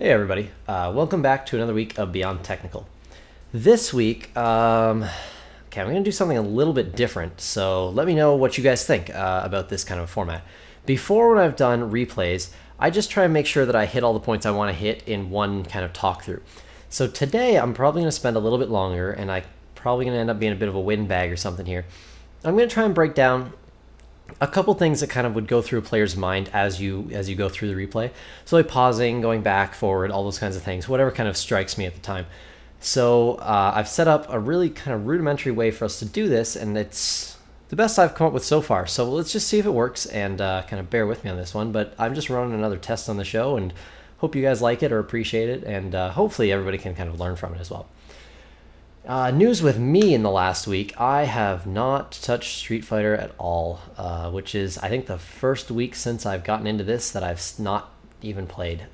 Hey everybody, welcome back to another week of Beyond Technical. This week, I'm going to do something a little bit different, so let me know what you guys think about this kind of format. Before, when I've done replays, I just try and make sure that I hit all the points I want to hit in one kind of talk through. So today, I'm probably going to spend a little bit longer, and I'm probably going to end up being a bit of a windbag or something here. I'm going to try and break down a couple things that kind of would go through a player's mind as you go through the replay. So like pausing, going back, forward, all those kinds of things, whatever kind of strikes me at the time. So I've set up a really kind of rudimentary way for us to do this, and it's the best I've come up with so far. So let's just see if it works, and kind of bear with me on this one. But I'm just running another test on the show, and hope you guys like it or appreciate it, and hopefully everybody can kind of learn from it as well. News with me in the last week, I have not touched Street Fighter at all, which is, I think, the first week since I've gotten into this that I've not even played.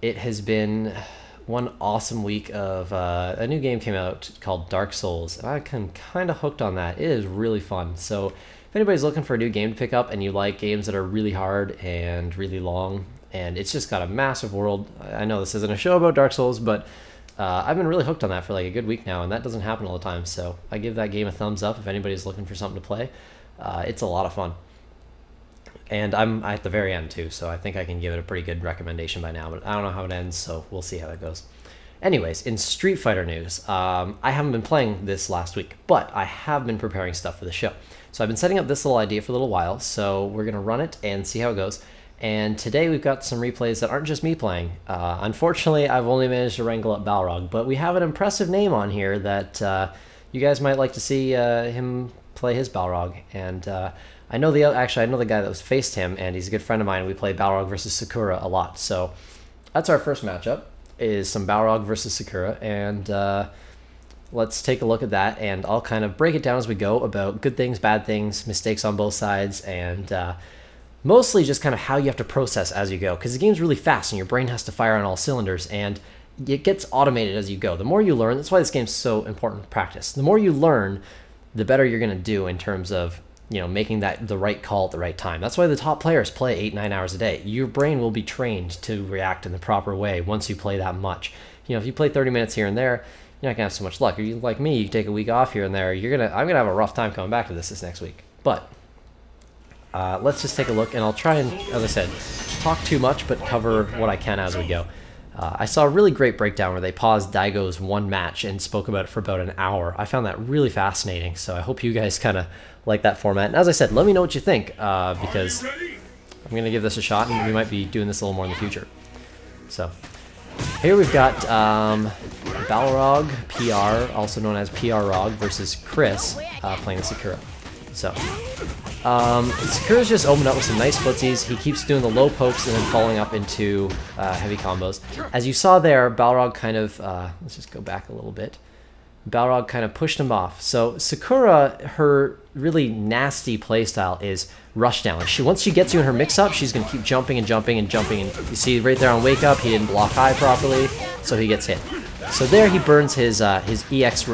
It has been one awesome week of a new game came out called Dark Souls, and I'm kind of hooked on that. It is really fun. So if anybody's looking for a new game to pick up and you like games that are really hard and really long, and it's just got a massive world, I know this isn't a show about Dark Souls, but I've been really hooked on that for like a good week now, and that doesn't happen all the time, so I give that game a thumbs up if anybody's looking for something to play. It's a lot of fun. And I'm at the very end too, so I think I can give it a pretty good recommendation by now, but I don't know how it ends, so we'll see how that goes. Anyways, in Street Fighter news, I haven't been playing this last week, but I have been preparing stuff for the show. So I've been setting up this little idea for a little while, so we're going to run it and see how it goes. And today we've got some replays that aren't just me playing. Unfortunately, I've only managed to wrangle up Balrog, but we have an impressive name on here that you guys might like to see him play his Balrog. And I know the guy that faced him, and he's a good friend of mine. We play Balrog versus Sakura a lot, so that's our first matchup, is some Balrog versus Sakura, and let's take a look at that, and I'll kind of break it down as we go about good things, bad things, mistakes on both sides, and mostly just kind of how you have to process as you go, because the game's really fast and your brain has to fire on all cylinders, and it gets automated as you go. The more you learn, that's why this game's so important to practice. The more you learn, the better you're going to do in terms of, you know, making the right call at the right time. That's why the top players play 8-9 hours a day. Your brain will be trained to react in the proper way once you play that much. You know, if you play 30 minutes here and there, you're not gonna have so much luck. If you, like me, you take a week off here and there, I'm gonna have a rough time coming back to this next week. But let's just take a look, and I'll try and, as I said, talk too much, but cover what I can as we go. I saw a really great breakdown where they paused Daigo's one match and spoke about it for about an hour. I found that really fascinating, so I hope you guys kind of like that format. And as I said, let me know what you think, because I'm going to give this a shot, and we might be doing this a little more in the future. So here we've got BalrogPR, also known as PRog, versus Chris playing the Sakura. So Sakura's just opened up with some nice footsies. He keeps doing the low pokes and then falling up into heavy combos. As you saw there, Balrog kind of, let's just go back a little bit. Balrog kind of pushed him off. So Sakura, her really nasty playstyle is rush down. Once she gets you in her mix-up, she's going to keep jumping and jumping and jumping. And you see right there on Wake Up, he didn't block high properly, so he gets hit. So there he burns his EX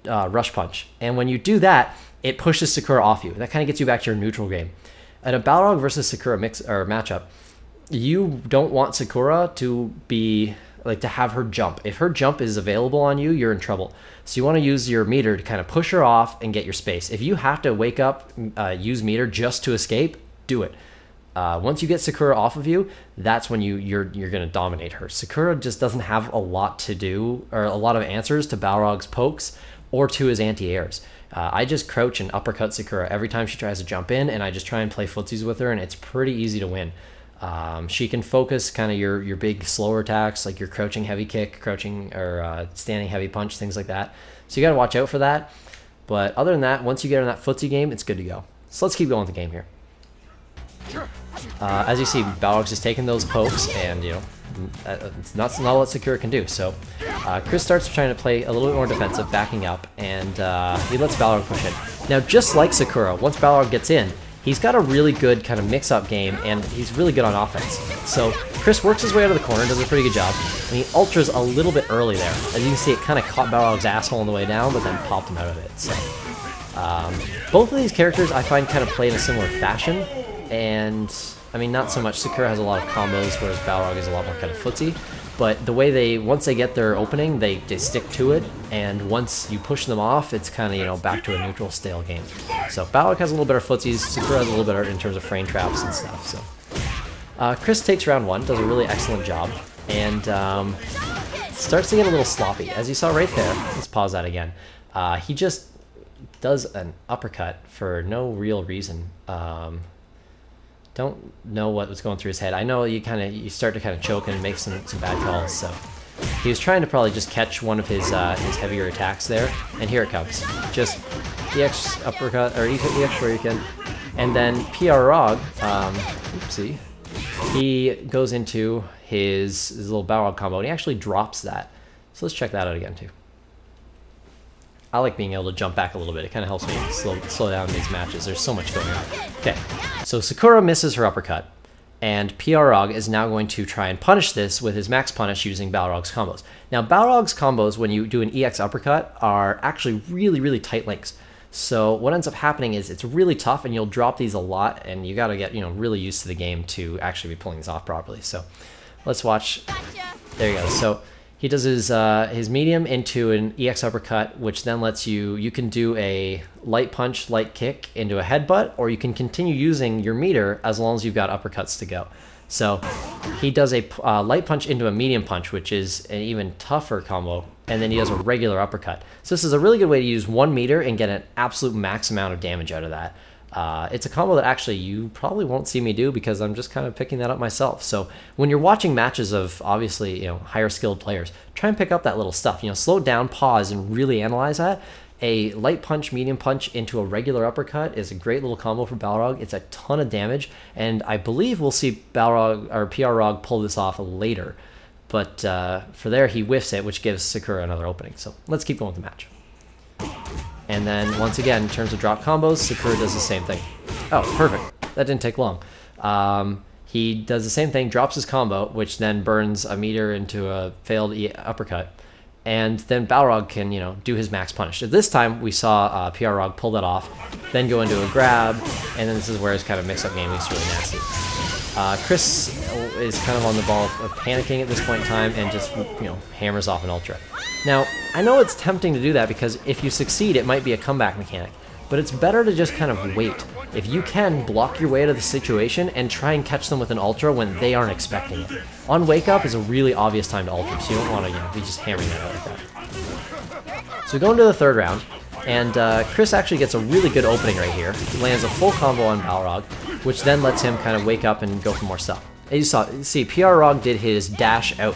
rush punch. And when you do that, it pushes Sakura off you. That kind of gets you back to your neutral game. At a Balrog versus Sakura matchup, you don't want Sakura to be to have her jump. If her jump is available on you, you're in trouble. So you want to use your meter to kind of push her off and get your space. If you have to Wake Up, use meter just to escape, do it. Once you get Sakura off of you, that's when you're going to dominate her. Sakura just doesn't have a lot to do, or a lot of answers to Balrog's pokes or to his anti-airs. I just crouch and uppercut Sakura every time she tries to jump in, and I just try and play footsies with her, and it's pretty easy to win. She can focus kind of your big slower attacks, like your crouching heavy kick, crouching or standing heavy punch, things like that. So you got to watch out for that. But other than that, once you get in that footsie game, it's good to go. So let's keep going with the game here. As you see, Balrog's just taking those pokes, and you know, it's not what Sakura can do. So Chris starts trying to play a little bit more defensive, backing up, and he lets Balrog push in. Now, just like Sakura, once Balrog gets in, he's got a really good kind of mix-up game, and he's really good on offense. So Chris works his way out of the corner, does a pretty good job, and he ultras a little bit early there. As you can see, it kind of caught Balrog's asshole on the way down, but then popped him out of it. So both of these characters I find kind of play in a similar fashion. and I mean, not so much. Sakura has a lot of combos, whereas Balrog is a lot more kind of footsie. But the way once they get their opening, they stick to it, and once you push them off, it's kind of, you know, back to a neutral, stale game. So Balrog has a little better footsies, Sakura has a little better in terms of frame traps and stuff. So Chris takes round 1, does a really excellent job, and starts to get a little sloppy. As you saw right there, let's pause that again. He just does an uppercut for no real reason. Don't know what was going through his head. I know you start to kind of choke and make some bad calls. So he was trying to probably just catch one of his heavier attacks there, and here it comes. Just EX uppercut or EX shuriken, and then PR Rog. Oopsie. He goes into his little Balrog combo, and he actually drops that. So let's check that out again too. I like being able to jump back a little bit. It kind of helps me slow down these matches. There's so much going on. Okay, so Sakura misses her uppercut, and PR Rog is now going to try and punish this with his max punish using Balrog's combos. Now, Balrog's combos, when you do an EX uppercut, are actually really, really tight links. So what ends up happening is it's really tough, and you'll drop these a lot, and you got to get, you know, really used to the game to actually be pulling these off properly. So let's watch. There you go. So he does his medium into an EX uppercut, which then lets you can do a light punch, light kick into a headbutt, or you can continue using your meter as long as you've got uppercuts to go. So he does a light punch into a medium punch, which is an even tougher combo, and then he does a regular uppercut. So this is a really good way to use 1 meter and get an absolute max amount of damage out of that. It's a combo that actually you probably won't see me do because I'm just kind of picking that up myself. So when you're watching matches of obviously, you know, higher skilled players, try and pick up that little stuff. You know, slow down, pause, and really analyze that. A light punch, medium punch into a regular uppercut is a great little combo for Balrog. It's a ton of damage, and I believe we'll see Balrog or PR Rog pull this off later. But for there, he whiffs it, which gives Sakura another opening. So let's keep going with the match. And then, once again, in terms of drop combos, Sakura does the same thing. Oh, perfect. That didn't take long. He does the same thing, drops his combo, which then burns a meter into a failed uppercut. And then Balrog can, you know, do his max punish. So this time, we saw PR Rog pull that off, then go into a grab, and then this is where his kind of mix-up game gets really nasty. Chris is kind of on the ball of panicking at this point in time and just, you know, hammers off an ultra. Now, I know it's tempting to do that because if you succeed, it might be a comeback mechanic, but it's better to just kind of wait. If you can, block your way out of the situation and try and catch them with an ultra when they aren't expecting it. On wake up is a really obvious time to ultra, so you don't want to, you know, be just hammering that out like that. So we go into the 3rd round, and Chris actually gets a really good opening right here. He lands a full combo on Balrog, which then lets him kind of wake up and go for more stuff. As you see, PR Rog did his dash out,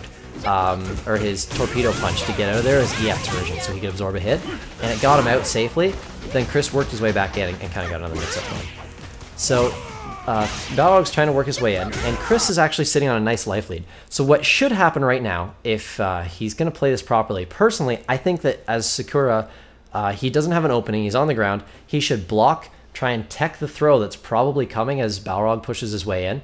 or his torpedo punch to get out of there, his EX version, so he could absorb a hit, and it got him out safely. Then Chris worked his way back in and kind of got another mix-up going. So Balrog's trying to work his way in, and Chris is actually sitting on a nice life lead. So what should happen right now, if he's going to play this properly, personally, I think that as Sakura, he doesn't have an opening, he's on the ground, he should block, try and tech the throw that's probably coming as Balrog pushes his way in,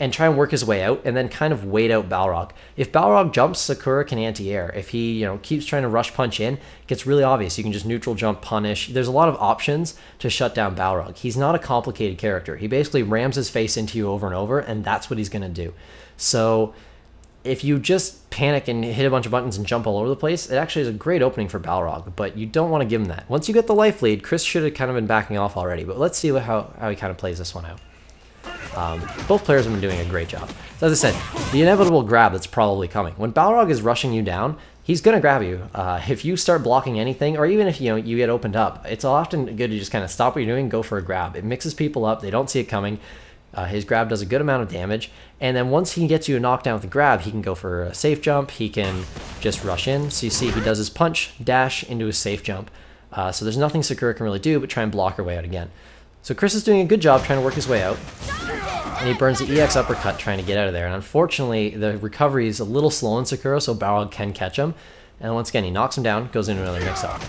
and try and work his way out, and then kind of wait out Balrog. If Balrog jumps, Sakura can anti-air. If he, you know, keeps trying to rush punch in, it gets really obvious. You can just neutral jump, punish. There's a lot of options to shut down Balrog. He's not a complicated character. He basically rams his face into you over and over, and that's what he's going to do. So if you just panic and hit a bunch of buttons and jump all over the place, it actually is a great opening for Balrog, but you don't want to give him that. Once you get the life lead, Chris should have kind of been backing off already, but let's see how he kind of plays this one out. Both players have been doing a great job. So as I said, the inevitable grab that's probably coming. When Balrog is rushing you down, he's going to grab you. If you start blocking anything, or even if you get opened up, it's often good to just kind of stop what you're doing and go for a grab. It mixes people up. They don't see it coming. His grab does a good amount of damage. And then once he gets you a knockdown with the grab, he can go for a safe jump. He can just rush in. So you see he does his punch, dash into his safe jump. So there's nothing Sakura can really do but try and block her way out again. So Chris is doing a good job trying to work his way out, and he burns the EX uppercut trying to get out of there. And unfortunately, the recovery is a little slow in Sakura, so Balrog can catch him. And once again, he knocks him down, goes into another mix-up.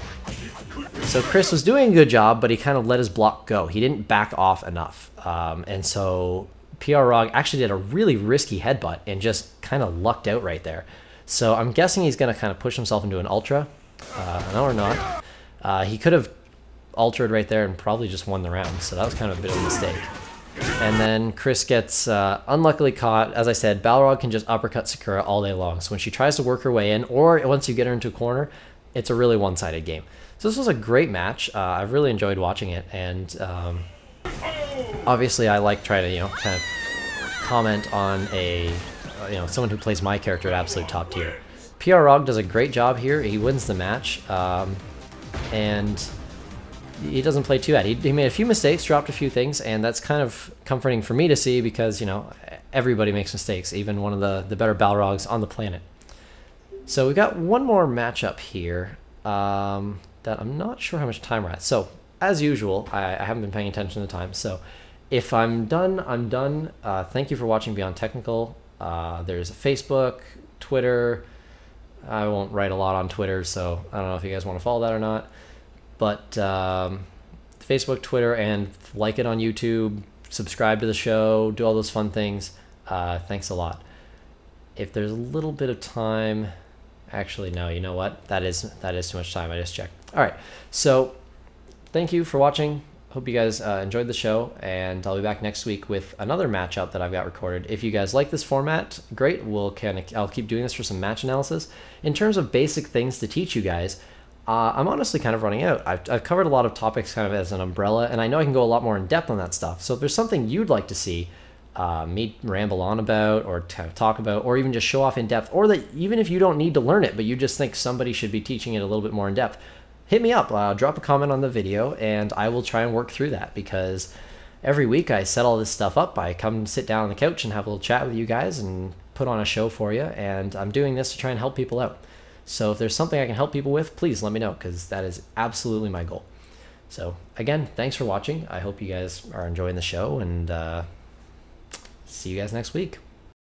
So Chris was doing a good job, but he kind of let his block go. He didn't back off enough. And so PR Rog actually did a really risky headbutt and just kind of lucked out right there. So I'm guessing he's going to kind of push himself into an ultra. No, or not. He could have ultraed right there and probably just won the round, so that was kind of a bit of a mistake. And then Chris gets unluckily caught. As I said, Balrog can just uppercut Sakura all day long. So when she tries to work her way in, or once you get her into a corner, it's a really one-sided game. So this was a great match. I've really enjoyed watching it, and obviously I like trying to kind of comment on a someone who plays my character at absolute top tier. BalrogPR does a great job here. He wins the match, and he doesn't play too bad. He made a few mistakes, dropped a few things, and that's kind of comforting for me to see because, everybody makes mistakes, even one of the better Balrogs on the planet. So we got one more matchup here that I'm not sure how much time we're at. So, as usual, I haven't been paying attention to the time, so if I'm done, I'm done. Thank you for watching Beyond Technical. There's Facebook, Twitter. I won't write a lot on Twitter, so I don't know if you guys want to follow that or not. But Facebook, Twitter, and like it on YouTube, subscribe to the show, do all those fun things. Thanks a lot. If there's a little bit of time, actually, no, you know what? That is too much time. I just checked. All right, so thank you for watching. Hope you guys enjoyed the show, and I'll be back next week with another matchup that I've got recorded. If you guys like this format, great. I'll keep doing this for some match analysis. In terms of basic things to teach you guys, I'm honestly kind of running out. I've covered a lot of topics kind of as an umbrella, and I know I can go a lot more in depth on that stuff. So if there's something you'd like to see me ramble on about, or kind of talk about, or even just show off in depth, or that even if you don't need to learn it, but you just think somebody should be teaching it a little bit more in depth, hit me up, drop a comment on the video, and I will try and work through that, because every week I set all this stuff up. I come sit down on the couch and have a little chat with you guys and put on a show for you, and I'm doing this to try and help people out. So if there's something I can help people with, please let me know, because that is absolutely my goal. So again, thanks for watching. I hope you guys are enjoying the show, and see you guys next week.